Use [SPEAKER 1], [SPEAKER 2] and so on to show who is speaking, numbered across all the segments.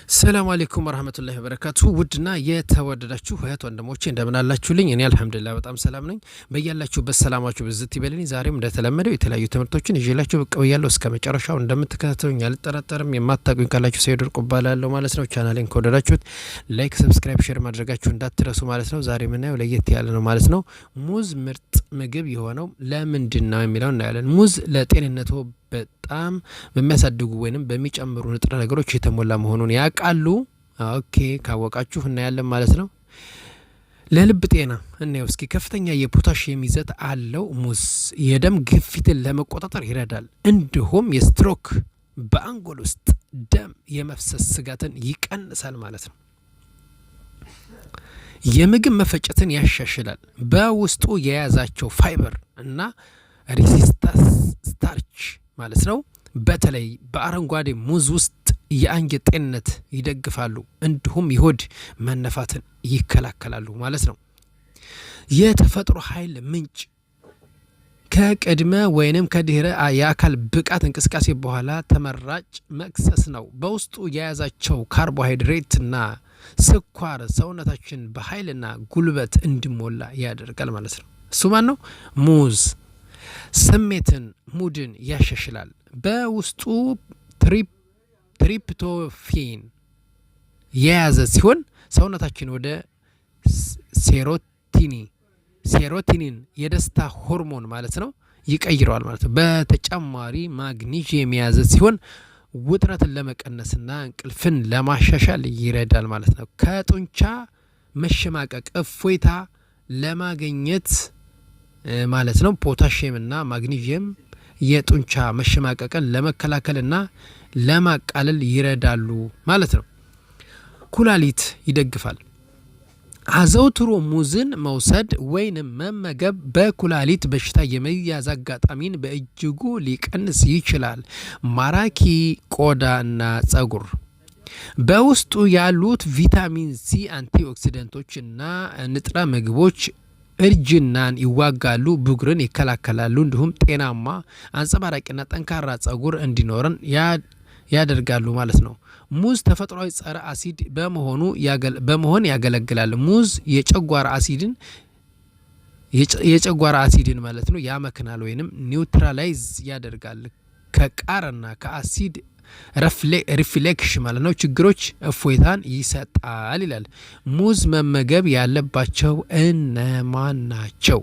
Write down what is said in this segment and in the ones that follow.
[SPEAKER 1] ሰላም አለይኩም ወራህመቱላሂ ወበረካቱ ውድና የተወደዳችሁ እህት ወንድሞቼ እንደምን አላችሁልኝ? እኔ አልሐምዱሊላህ በጣም ሰላም ነኝ። በያላችሁበት ሰላማችሁ ብዝት ይበልልኝ። ዛሬም እንደተለመደው የተለያዩ ትምህርቶችን ይዤላችሁ ብቅ ብያለሁ። እስከ መጨረሻው እንደምትከታተሉኝ አልጠራጠርም። የማታውቁኝ ካላችሁ ሰይድ ወርቁ እባላለሁ ማለት ነው። ቻናሌን ከወደዳችሁት ላይክ፣ ሰብስክራይብ፣ ሼር ማድረጋችሁ እንዳትረሱ ማለት ነው። ዛሬ የምናየው ለየት ያለ ነው ማለት ነው። ሙዝ ምርጥ ምግብ የሆነው ለምንድን ነው የሚለው እናያለን። ሙዝ ለጤንነቱ በጣም በሚያሳድጉ ወይንም በሚጨምሩ ንጥረ ነገሮች የተሞላ መሆኑን ያውቃሉ? ኦኬ ካወቃችሁ እናያለን ማለት ነው። ለልብ ጤና እናየው እስኪ። ከፍተኛ የፖታሺየም ይዘት አለው ሙዝ። የደም ግፊትን ለመቆጣጠር ይረዳል። እንዲሁም የስትሮክ በአንጎል ውስጥ ደም የመፍሰስ ስጋትን ይቀንሳል ማለት ነው። የምግብ መፈጨትን ያሻሽላል። በውስጡ የያዛቸው ፋይበር እና ሬሲስታንስ ስታርች ማለት ነው በተለይ በአረንጓዴ ሙዝ ውስጥ የአንጀት ጤንነት ይደግፋሉ። እንዲሁም የሆድ መነፋትን ይከላከላሉ ማለት ነው። የተፈጥሮ ኃይል ምንጭ ከቅድመ ወይንም ከድህረ የአካል ብቃት እንቅስቃሴ በኋላ ተመራጭ መክሰስ ነው። በውስጡ የያዛቸው ካርቦሃይድሬትና ስኳር ሰውነታችን በኃይልና ጉልበት እንዲሞላ ያደርጋል ማለት ነው። እሱ ማን ነው? ሙዝ። ስሜትን ሙድን ያሻሽላል። በውስጡ ትሪፕቶፌን የያዘ ሲሆን ሰውነታችን ወደ ሴሮቲኒን የደስታ ሆርሞን ማለት ነው ይቀይረዋል ማለት ነው። በተጨማሪ ማግኒዥየም የያዘ ሲሆን ውጥረትን ለመቀነስና እንቅልፍን ለማሻሻል ይረዳል ማለት ነው። ከጡንቻ መሸማቀቅ እፎይታ ለማግኘት ማለት ነው። ፖታሺየምና ማግኒዥየም የጡንቻ መሸማቀቅን ለመከላከልና ለማቃለል ይረዳሉ ማለት ነው። ኩላሊት ይደግፋል። አዘውትሮ ሙዝን መውሰድ ወይንም መመገብ በኩላሊት በሽታ የመያዝ አጋጣሚን በእጅጉ ሊቀንስ ይችላል። ማራኪ ቆዳና ጸጉር በውስጡ ያሉት ቪታሚን ሲ፣ አንቲኦክሲደንቶች እና ንጥረ ምግቦች እርጅናን ይዋጋሉ፣ ብጉርን ይከላከላሉ። እንዲሁም ጤናማ አንጸባራቂና ጠንካራ ጸጉር እንዲኖረን ያደርጋሉ ማለት ነው። ሙዝ ተፈጥሯዊ ጸረ አሲድ በመሆን ያገለግላል። ሙዝ የጨጓራ አሲድን ማለት ነው ያመክናል ወይንም ኒውትራላይዝ ያደርጋል። ከቃርና ከአሲድ ሪፍሌክሽ ማለት ነው ችግሮች እፎይታን ይሰጣል ይላል። ሙዝ መመገብ ያለባቸው እነማን ናቸው?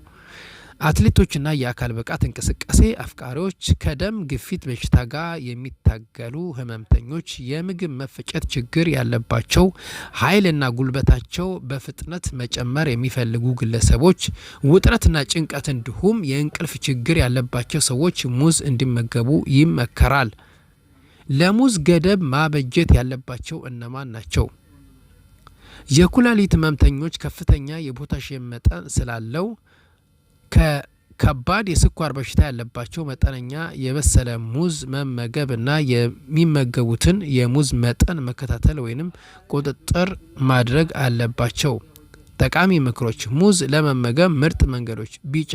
[SPEAKER 1] አትሌቶችና የአካል ብቃት እንቅስቃሴ አፍቃሪዎች፣ ከደም ግፊት በሽታ ጋር የሚታገሉ ህመምተኞች፣ የምግብ መፈጨት ችግር ያለባቸው፣ ኃይልና ጉልበታቸው በፍጥነት መጨመር የሚፈልጉ ግለሰቦች፣ ውጥረትና ጭንቀት እንዲሁም የእንቅልፍ ችግር ያለባቸው ሰዎች ሙዝ እንዲመገቡ ይመከራል። ለሙዝ ገደብ ማበጀት ያለባቸው እነማን ናቸው? የኩላሊት ህመምተኞች ከፍተኛ የፖታሺየም መጠን ስላለው፣ ከባድ የስኳር በሽታ ያለባቸው መጠነኛ የበሰለ ሙዝ መመገብ እና የሚመገቡትን የሙዝ መጠን መከታተል ወይንም ቁጥጥር ማድረግ አለባቸው። ጠቃሚ ምክሮች ሙዝ ለመመገብ ምርጥ መንገዶች ቢጫ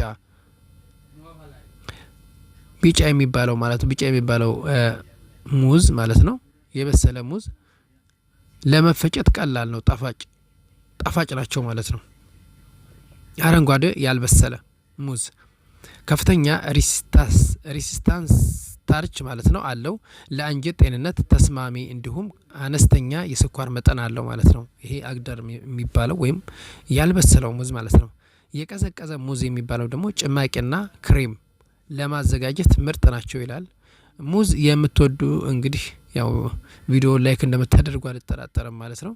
[SPEAKER 1] የሚባለው ሙዝ ማለት ነው። የበሰለ ሙዝ ለመፈጨት ቀላል ነው፣ ጣፋጭ ናቸው ማለት ነው። አረንጓዴ ያልበሰለ ሙዝ ከፍተኛ ሬሲስታንስ ስታርች ማለት ነው አለው። ለአንጀት ጤንነት ተስማሚ እንዲሁም አነስተኛ የስኳር መጠን አለው ማለት ነው። ይሄ አግዳር የሚባለው ወይም ያልበሰለው ሙዝ ማለት ነው። የቀዘቀዘ ሙዝ የሚባለው ደግሞ ጭማቂና ክሬም ለማዘጋጀት ምርጥ ናቸው ይላል። ሙዝ የምትወዱ እንግዲህ ያው ቪዲዮ ላይክ እንደምታደርጉ አልጠራጠርም ማለት ነው።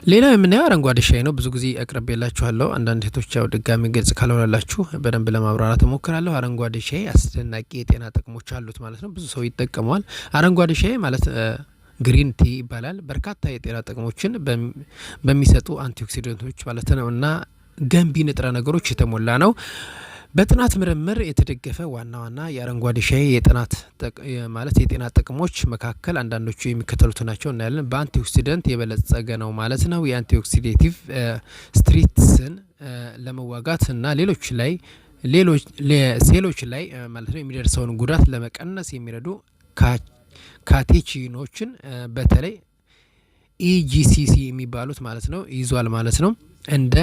[SPEAKER 1] ሌላው የምናየው አረንጓዴ ሻይ ነው። ብዙ ጊዜ አቅርቤላችኋለሁ። አንዳንድ እህቶች ያው ድጋሚ ግልጽ ካልሆነላችሁ በደንብ ለማብራራት እሞክራለሁ። አረንጓዴ ሻይ አስደናቂ የጤና ጥቅሞች አሉት ማለት ነው። ብዙ ሰው ይጠቀመዋል። አረንጓዴ ሻይ ማለት ግሪን ቲ ይባላል። በርካታ የጤና ጥቅሞችን በሚሰጡ አንቲኦክሲደንቶች ማለት ነው እና ገንቢ ንጥረ ነገሮች የተሞላ ነው። በጥናት ምርምር የተደገፈ ዋና የአረንጓዴ ሻይ የጤና ጥቅሞች መካከል አንዳንዶቹ የሚከተሉት ናቸው እናያለን። በአንቲኦክሲደንት የበለጸገ ነው ማለት ነው። የአንቲኦክሲዴቲቭ ስትሬስን ለመዋጋት እና ሌሎች ሴሎች ላይ ማለት ነው የሚደርሰውን ጉዳት ለመቀነስ የሚረዱ ካቴቺኖችን በተለይ ኢጂሲሲ የሚባሉት ማለት ነው ይዟል ማለት ነው። እንደ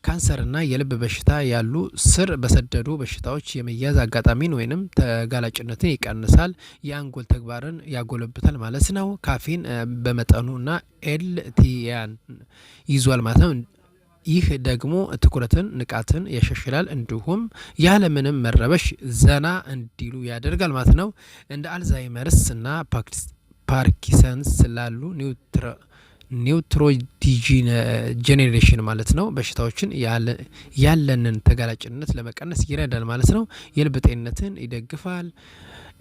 [SPEAKER 1] ካንሰርና የልብ በሽታ ያሉ ስር በሰደዱ በሽታዎች የመያዝ አጋጣሚን ወይንም ተጋላጭነትን ይቀንሳል። የአንጎል ተግባርን ያጎለብታል ማለት ነው። ካፌን በመጠኑና ኤልቲያን ይዟል ማለት ነው። ይህ ደግሞ ትኩረትን፣ ንቃትን ያሻሽላል እንዲሁም ያለምንም መረበሽ ዘና እንዲሉ ያደርጋል ማለት ነው። እንደ አልዛይመርስ እና ፓርኪንሰንስ ላሉ ኒውሮዲጀኔሬሽን ማለት ነው በሽታዎችን ያለንን ተጋላጭነት ለመቀነስ ይረዳል ማለት ነው። የልብ ጤንነትን ይደግፋል።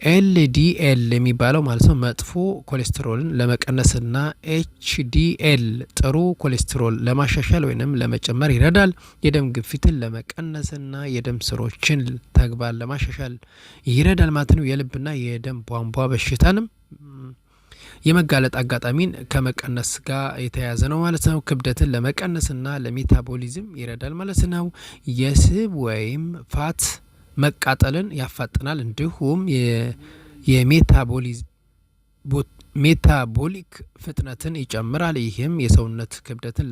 [SPEAKER 1] ኤልዲኤል የሚባለው ማለት ነው መጥፎ ኮሌስትሮልን ለመቀነስና ኤችዲኤል ጥሩ ኮሌስትሮል ለማሻሻል ወይንም ለመጨመር ይረዳል። የደም ግፊትን ለመቀነስና የደም ስሮችን ተግባር ለማሻሻል ይረዳል ማለት ነው። የልብና የደም ቧንቧ በሽታንም የመጋለጥ አጋጣሚን ከመቀነስ ጋር የተያያዘ ነው ማለት ነው። ክብደትን ለመቀነስና ለሜታቦሊዝም ይረዳል ማለት ነው። የስብ ወይም ፋት መቃጠልን ያፋጥናል እንዲሁም የሜታቦሊክ ፍጥነትን ይጨምራል። ይህም የሰውነት ክብደትን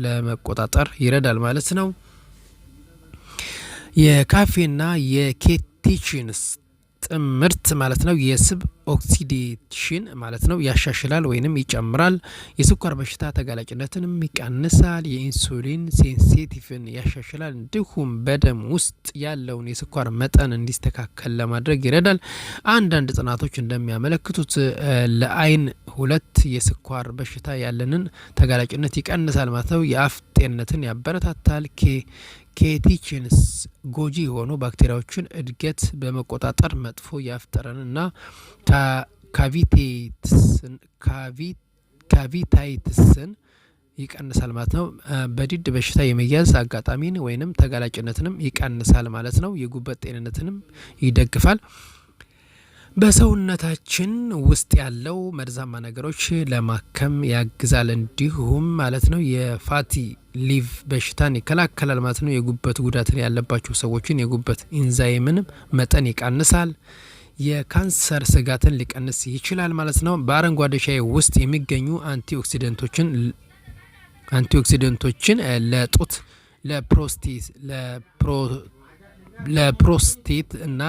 [SPEAKER 1] ለመቆጣጠር ይረዳል ማለት ነው። የካፌና የኬቴቺንስ ጥምርት ማለት ነው የስብ ኦክሲዴሽን ማለት ነው ያሻሽላል ወይንም ይጨምራል። የስኳር በሽታ ተጋላጭነትንም ይቀንሳል። የኢንሱሊን ሴንሲቲቭን ያሻሽላል እንዲሁም በደም ውስጥ ያለውን የስኳር መጠን እንዲስተካከል ለማድረግ ይረዳል። አንዳንድ ጥናቶች እንደሚያመለክቱት ለአይን 2 የስኳር በሽታ ያለንን ተጋላጭነት ይቀንሳል ማለት ነው። የአፍ ጤንነትን ያበረታታል። ኬቴቺንስ ጎጂ የሆኑ ባክቴሪያዎችን እድገት በመቆጣጠር መጥፎ የአፍ ጠረንና ካቪታይትስን ይቀንሳል ማለት ነው። በድድ በሽታ የመያዝ አጋጣሚን ወይንም ተጋላጭነትንም ይቀንሳል ማለት ነው። የጉበት ጤንነትንም ይደግፋል። በሰውነታችን ውስጥ ያለው መርዛማ ነገሮች ለማከም ያግዛል እንዲሁም ማለት ነው የፋቲ ሊቭ በሽታን ይከላከላል ማለት ነው። የጉበት ጉዳትን ያለባቸው ሰዎችን የጉበት ኢንዛይምን መጠን ይቀንሳል። የካንሰር ስጋትን ሊቀንስ ይችላል ማለት ነው። በአረንጓዴ ሻይ ውስጥ የሚገኙ አንቲኦክሲደንቶችን ለጡት፣ ለፕሮስቴት እና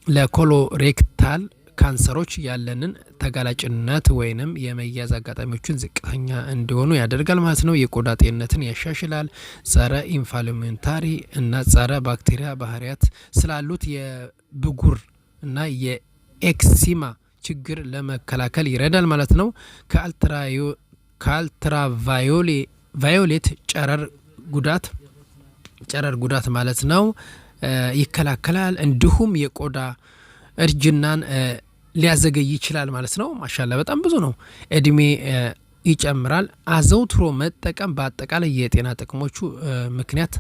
[SPEAKER 1] ለኮሎሬክታል ካንሰሮች ያለንን ተጋላጭነት ወይንም የመያዝ አጋጣሚዎችን ዝቅተኛ እንዲሆኑ ያደርጋል ማለት ነው። የቆዳ ጤንነትን ያሻሽላል። ጸረ ኢንፍላሜታሪ እና ጸረ ባክቴሪያ ባህሪያት ስላሉት የብጉር እና የኤክሲማ ችግር ለመከላከል ይረዳል ማለት ነው። ከአልትራቫዮሌት ጨረር ጉዳት ማለት ነው ይከላከላል። እንዲሁም የቆዳ እርጅናን ሊያዘገይ ይችላል ማለት ነው። ማሻላ በጣም ብዙ ነው። እድሜ ይጨምራል። አዘውትሮ መጠቀም በአጠቃላይ የጤና ጥቅሞቹ ምክንያት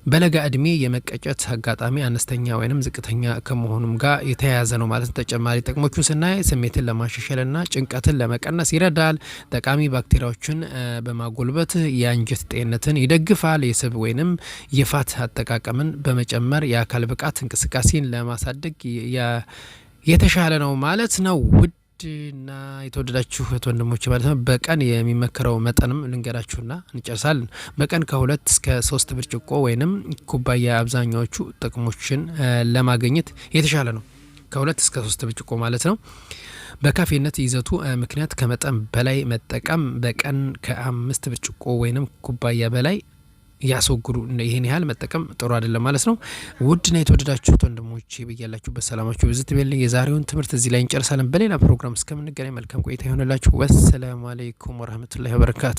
[SPEAKER 1] በለጋ እድሜ የመቀጨት አጋጣሚ አነስተኛ ወይንም ዝቅተኛ ከመሆኑም ጋር የተያያዘ ነው ማለት። ተጨማሪ ጥቅሞቹን ስናይ ስሜትን ለማሻሻልና ጭንቀትን ለመቀነስ ይረዳል። ጠቃሚ ባክቴሪያዎችን በማጎልበት የአንጀት ጤንነትን ይደግፋል። የስብ ወይንም የፋት አጠቃቀምን በመጨመር የአካል ብቃት እንቅስቃሴን ለማሳደግ የተሻለ ነው ማለት ነው። ውድና የተወደዳችሁ ወንድሞች ማለት ነው በቀን የሚመከረው መጠንም ልንገራችሁና እንጨርሳለን። በቀን ከ2 እስከ 3 ብርጭቆ ወይንም ኩባያ አብዛኛዎቹ ጥቅሞችን ለማግኘት የተሻለ ነው። ከ2 እስከ 3 ብርጭቆ ማለት ነው። በካፌነት ይዘቱ ምክንያት ከመጠን በላይ መጠቀም በቀን ከ5 ብርጭቆ ወይንም ኩባያ በላይ ያስወግዱ። ይሄን ያህል መጠቀም ጥሩ አይደለም ማለት ነው። ውድና የተወደዳችሁት ወንድሞቼ በያላችሁበት ሰላማችሁ ብዝት ይበልኝ። የዛሬውን ትምህርት እዚህ ላይ እንጨርሳለን። በሌላ ፕሮግራም እስከምንገናኝ መልካም ቆይታ ይሆንላችሁ። ወሰላሙ አለይኩም ወራህመቱላሂ ወበረካቱ።